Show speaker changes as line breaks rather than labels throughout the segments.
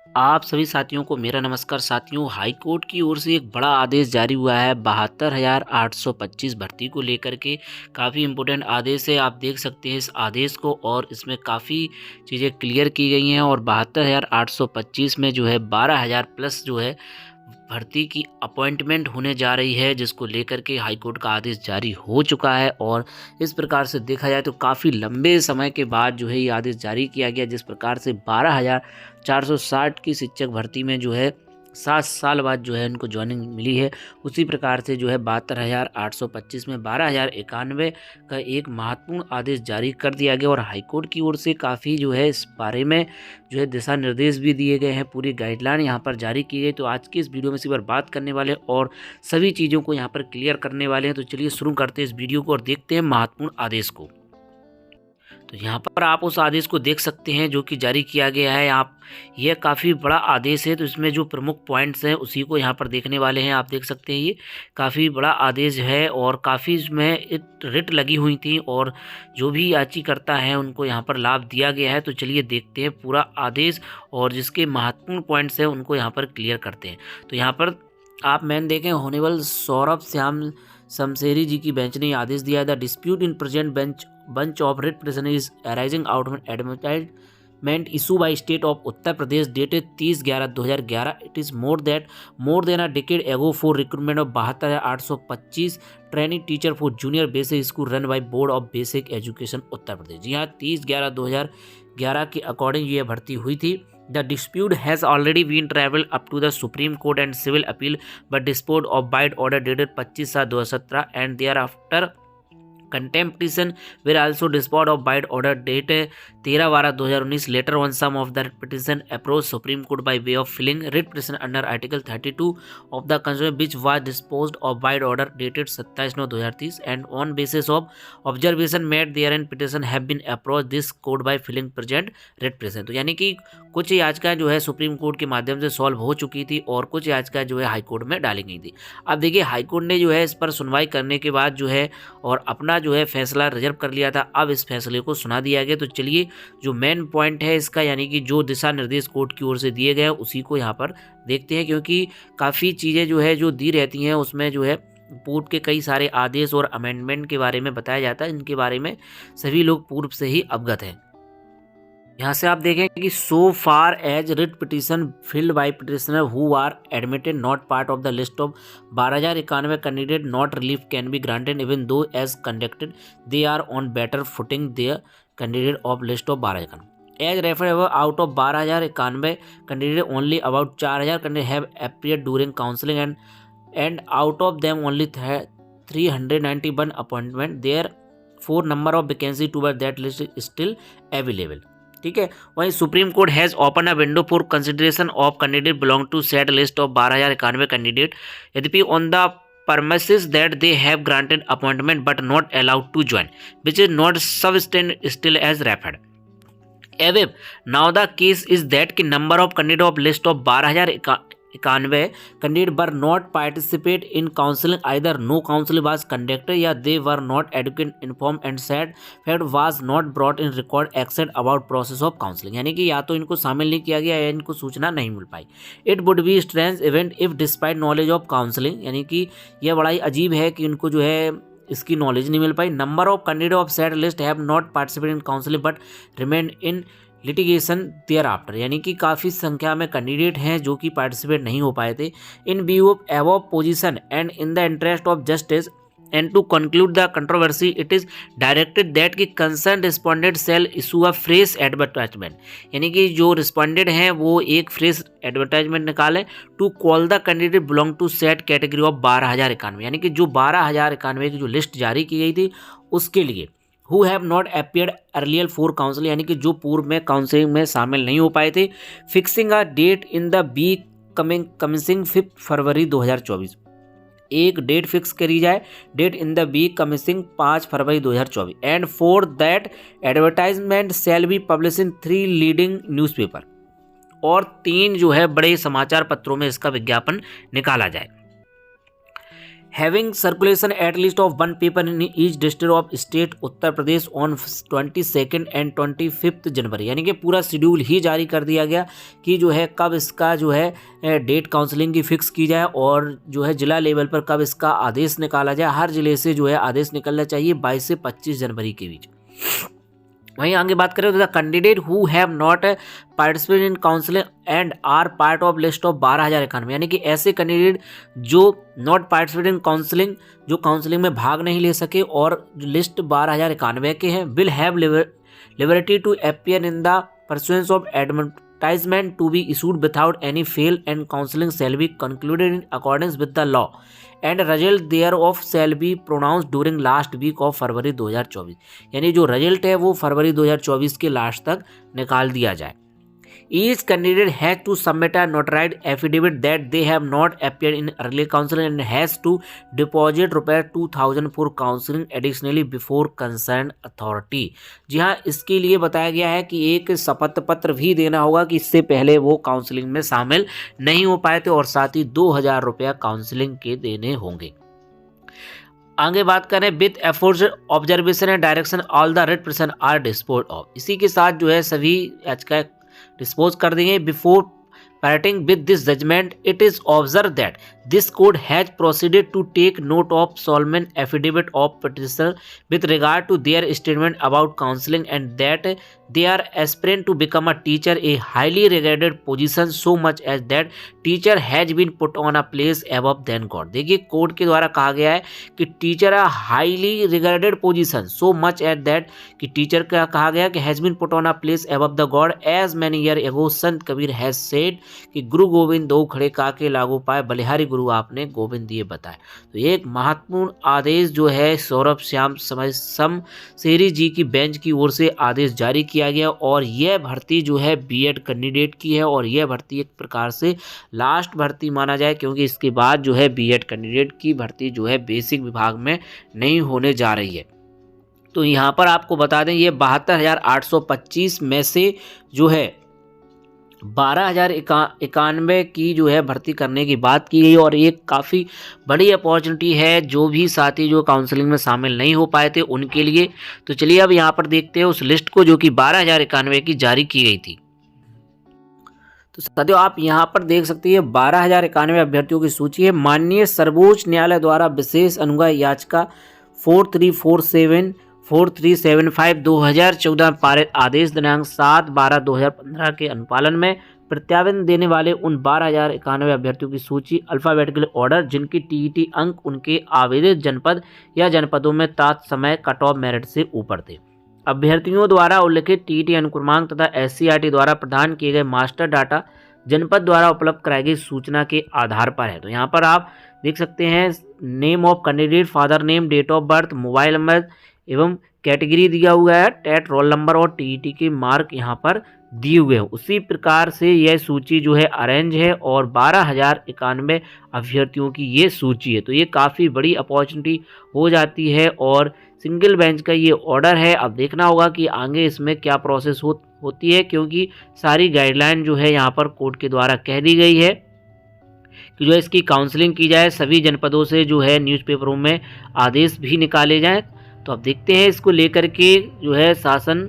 आप सभी साथियों को मेरा नमस्कार। साथियों, हाई कोर्ट की ओर से एक बड़ा आदेश जारी हुआ है 72,825 भर्ती को लेकर के। काफ़ी इम्पोर्टेंट आदेश है, आप देख सकते हैं इस आदेश को, और इसमें काफ़ी चीज़ें क्लियर की गई हैं। और 72,825 में जो है 12,000 प्लस जो है भर्ती की अपॉइंटमेंट होने जा रही है, जिसको लेकर के हाई कोर्ट का आदेश जारी हो चुका है। और इस प्रकार से देखा जाए तो काफ़ी लंबे समय के बाद जो है ये आदेश जारी किया गया। जिस प्रकार से 12,460 की शिक्षक भर्ती में जो है 7 साल बाद जो है इनको ज्वाइनिंग मिली है, उसी प्रकार से जो है 72,825 में 12,091 का एक महत्वपूर्ण आदेश जारी कर दिया गया। और हाईकोर्ट की ओर से काफ़ी जो है इस बारे में जो है दिशा निर्देश भी दिए गए हैं, पूरी गाइडलाइन यहाँ पर जारी की गई। तो आज की इस वीडियो में इसी पर बात करने वाले और सभी चीज़ों को यहाँ पर क्लियर करने वाले हैं। तो चलिए शुरू करते हैं इस वीडियो को और देखते हैं महत्वपूर्ण आदेश को। तो यहाँ पर आप उस आदेश को देख सकते हैं जो कि जारी किया गया है। आप यह काफ़ी बड़ा आदेश है, तो इसमें जो प्रमुख पॉइंट्स हैं उसी को यहाँ पर देखने वाले हैं। आप देख सकते हैं ये काफ़ी बड़ा आदेश है और काफ़ी इसमें रिट लगी हुई थी, और जो भी याचिकाकर्ता हैं उनको यहाँ पर लाभ दिया गया है। तो चलिए देखते हैं पूरा आदेश और जिसके महत्वपूर्ण पॉइंट्स हैं उनको यहाँ पर क्लियर करते हैं। तो यहाँ पर आप मैन देखें, होनेबल सौरभ श्याम शमशेरी जी की बेंच ने आदेश दिया, the dispute in present bunch of writ petition is arising out of an advertisement issued by state of Uttar Pradesh dated 30/11/2011. It is more than a decade ago for recruitment of 72,825 training teacher for junior basic school run by board of basic education Uttar Pradesh. जी हाँ, 30/11/2011 के according ये भर्ती हुई थी। The dispute has already been traveled up to the Supreme Court and Civil Appeal, but disposed of by order dated 25/7/2017 and thereafter contempt petition were also disposed of by order dated 13/12/2019. Later on, some of the petition approached Supreme Court by way of filing writ petition under Article 32 of the Constitution, which was disposed of by order dated 27/9/2030, and on basis of observation made therein petition have been approached this court by filing present writ petition। तो यानी कि कुछ याचिका जो है supreme court के माध्यम से सॉल्व हो चुकी थी और कुछ याचिका जो है हाई कोर्ट में डाली गई थी। अब देखिए, हाई कोर्ट ने जो है इस पर सुनवाई करने के बाद जो है और अपना जो है फैसला रिजर्व कर लिया था। अब इस फैसले को सुना दिया गया। तो चलिए जो मेन पॉइंट है इसका, यानी कि जो दिशा निर्देश कोर्ट की ओर से दिए गए उसी को यहाँ पर देखते हैं, क्योंकि काफ़ी चीज़ें जो है जो दी रहती हैं उसमें जो है पूर्व के कई सारे आदेश और अमेंडमेंट के बारे में बताया जाता है। इनके बारे में सभी लोग पूर्व से ही अवगत हैं। यहाँ से आप देखें कि so far as writ petition filed by petitioner who are admitted not part of the list of 12,091 candidate not relief can be granted even though as conducted they are on better footing their candidate of list of 12,091 as refer out of 12,091 candidate only about 4,000 candidate have appeared during counselling and out of them only 391 appointment therefore number of vacancy toward that list still available. ठीक है, वहीं Supreme Court has open a window for consideration of candidate belong to set list of 12,091 candidate यद्यपि on the premises that they have granted appointment but not allowed to join, which is not substantive still as referred above. Now the case is that कि number of candidate of list of 12,091 candidate were not participate in counseling, either no counseling was conducted या they were not adequate informed and said fact was not brought in record except about process of counseling। यानी कि या तो इनको शामिल नहीं किया गया या इनको सूचना नहीं मिल पाई। It would be strange event if despite knowledge of counseling, यानी कि यह बड़ा ही अजीब है कि इनको जो है इसकी नॉलेज नहीं मिल पाई। Number of candidate of set list have not participate in counselling but remain in litigation thereafter, यानी कि काफ़ी संख्या में कैंडिडेट हैं जो कि पार्टिसिपेट नहीं हो पाए थे। In view of above position and in the interest of justice and to conclude the controversy it is directed that कि concern respondent shall issue a fresh advertisement, यानी कि जो रिस्पॉन्डेंट हैं वो एक फ्रेश एडवर्टाइजमेंट निकालें to call the candidate belong to set category of 12,091, यानी कि जो 12,091 की जो लिस्ट जारी की गई थी उसके लिए who have not appeared earlier for council, यानी कि जो पूर्व में काउंसिलिंग में शामिल नहीं हो पाए थे। Fixing a date in the week coming 5 February 2024, एक डेट फिक्स करी जाए, date in the week coming 5 February 2024 and for that advertisement shall be publish in 3 leading newspaper, और 3 जो है बड़े समाचार पत्रों में इसका विज्ञापन निकाला जाए। Having circulation at least of one paper in each district of state Uttar Pradesh on 22 and 25 जनवरी, यानी कि पूरा शेड्यूल ही जारी कर दिया गया कि जो है कब इसका जो है डेट काउंसलिंग की फिक्स की जाए और जो है जिला लेवल पर कब इसका आदेश निकाला जाए। हर जिले से जो है आदेश निकलना चाहिए 22 से 25 जनवरी के बीच। वहीं आगे बात करें तो the candidate who have not participate in counselling and are part of list of 12,091, यानी कि ऐसे कैंडिडेट जो नॉट पार्टिसिपेट इन काउंसलिंग, जो काउंसलिंग में भाग नहीं ले सके और जो लिस्ट 12,091 के हैं, will have liberty to appear in the pursuance of advertisement to be issued without any fail and counselling shall be concluded in accordance with the law and result thereof shall be pronounce during last week of February 2024, यानी जो result है वो फरवरी 2024 के last तक निकाल दिया जाए। Each candidate has to submit a notarized affidavit that they have not appeared in early counseling and has to deposit ₹2,000 for counseling additionally before concerned authority। जी हाँ, इसके लिए बताया गया है कि एक शपथ पत्र भी देना होगा कि इससे पहले वो काउंसलिंग में शामिल नहीं हो पाए थे और साथ ही ₹2,000 काउंसलिंग के देने होंगे। आगे बात करें with efforts observation and direction all the red person are dispose of, इसी के साथ जो है सभी याचिका डिस्पोज कर देंगे। Before parroting with this judgment, it is observed that this court has proceeded to take note of solemn affidavit of petitioner with regard to their statement about counseling and that they are aspiring to become a teacher, a highly regarded position, so much as that teacher has been put on a place above than God। देखिए court के द्वारा कहा गया है कि teacher a highly regarded position, so much as that कि teacher का कहा गया कि has been put on a place above the God as many years ago Sant Kabir has said कि गुरु गोविंद दो खड़े काके लागू पाए, बलिहारी गुरु आपने गोविंद दिए बताए। तो ये एक महत्वपूर्ण आदेश जो है सौरभ श्याम शमशेरी जी की बेंच की ओर से आदेश जारी किया गया और यह भर्ती जो है बीएड कैंडिडेट की है और यह भर्ती एक प्रकार से लास्ट भर्ती माना जाए क्योंकि इसके बाद जो है बीएड कैंडिडेट की भर्ती जो है बेसिक विभाग में नहीं होने जा रही है। तो यहाँ पर आपको बता दें ये 72,825 में से जो है 12,091 की जो है भर्ती करने की बात की गई और ये काफ़ी बड़ी अपॉर्चुनिटी है जो भी साथी जो काउंसलिंग में शामिल नहीं हो पाए थे उनके लिए। तो चलिए अब यहाँ पर देखते हैं उस लिस्ट को जो कि 12,091 की जारी की गई थी। तो साथियों आप यहाँ पर देख सकते हैं 12,091 अभ्यर्थियों की सूची है। माननीय सर्वोच्च न्यायालय द्वारा विशेष अनुग्रह याचिका 4375 2014 पारित आदेश दिनांक 7/12/2015 के अनुपालन में प्रत्यावेदन देने वाले उन 12,091 अभ्यर्थियों की सूची अल्फाबेटिकल ऑर्डर जिनकी टीईटी अंक उनके आवेदित जनपद या जनपदों में तत्समय कट ऑफ मेरिट से ऊपर थे। अभ्यर्थियों द्वारा उल्लिखित टीईटी अनुक्रमांक तथा एससीईआरटी द्वारा प्रदान किए गए मास्टर डाटा जनपद द्वारा उपलब्ध कराई गई सूचना के आधार पर है। तो यहाँ पर आप देख सकते हैं name of candidate, father name, date of birth, mobile number एवं कैटेगरी दिया हुआ है, टेट रोल नंबर और टीईटी के मार्क यहाँ पर दिए हुए हैं। उसी प्रकार से यह सूची जो है अरेंज है और 12,091 अभ्यर्थियों की ये सूची है। तो ये काफ़ी बड़ी अपॉर्चुनिटी हो जाती है और सिंगल बेंच का ये ऑर्डर है। अब देखना होगा कि आगे इसमें क्या प्रोसेस होती है क्योंकि सारी गाइडलाइन जो है यहाँ पर कोर्ट के द्वारा कह दी गई है कि जो इसकी काउंसलिंग की जाए, सभी जनपदों से जो है न्यूज़पेपरों में आदेश भी निकाले जाएँ। तो अब देखते हैं इसको लेकर के जो है शासन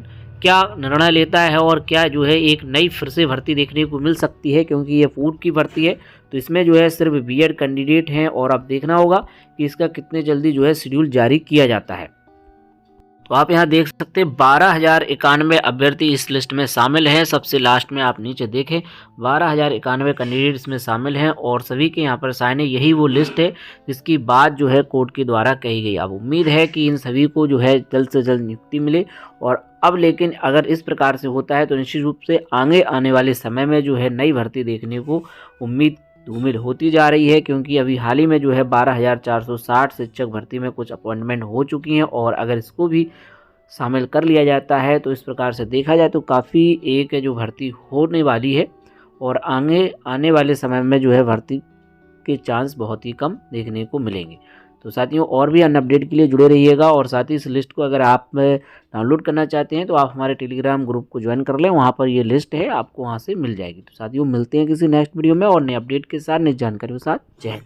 क्या निर्णय लेता है और क्या जो है एक नई फिर से भर्ती देखने को मिल सकती है क्योंकि ये पूर्व की भर्ती है। तो इसमें जो है सिर्फ बीएड कैंडिडेट हैं और अब देखना होगा कि इसका कितने जल्दी जो है शेड्यूल जारी किया जाता है। तो आप यहाँ देख सकते हैं 12,091 अभ्यर्थी इस लिस्ट में शामिल हैं। सबसे लास्ट में आप नीचे देखें 12,091 कैंडिडेट इसमें शामिल हैं और सभी के यहाँ पर साइन है। यही वो लिस्ट है जिसकी बात जो है कोर्ट के द्वारा कही गई। अब उम्मीद है कि इन सभी को जो है जल्द से जल्द नियुक्ति मिले और अब लेकिन अगर इस प्रकार से होता है तो निश्चित रूप से आगे आने वाले समय में जो है नई भर्ती देखने को उम्मीद होती जा रही है क्योंकि अभी हाल ही में जो है 12,460 शिक्षक भर्ती में कुछ अपॉइंटमेंट हो चुकी हैं और अगर इसको भी शामिल कर लिया जाता है तो इस प्रकार से देखा जाए तो काफ़ी एक जो भर्ती होने वाली है और आगे आने वाले समय में जो है भर्ती के चांस बहुत ही कम देखने को मिलेंगे। तो साथियों और भी अन्य अपडेट के लिए जुड़े रहिएगा और साथ ही इस लिस्ट को अगर आप डाउनलोड करना चाहते हैं तो आप हमारे टेलीग्राम ग्रुप को ज्वाइन कर लें, वहाँ पर ये लिस्ट है आपको वहाँ से मिल जाएगी। तो साथियों मिलते हैं किसी नेक्स्ट वीडियो में और नए अपडेट के साथ, नई जानकारी के साथ। जय हिंद।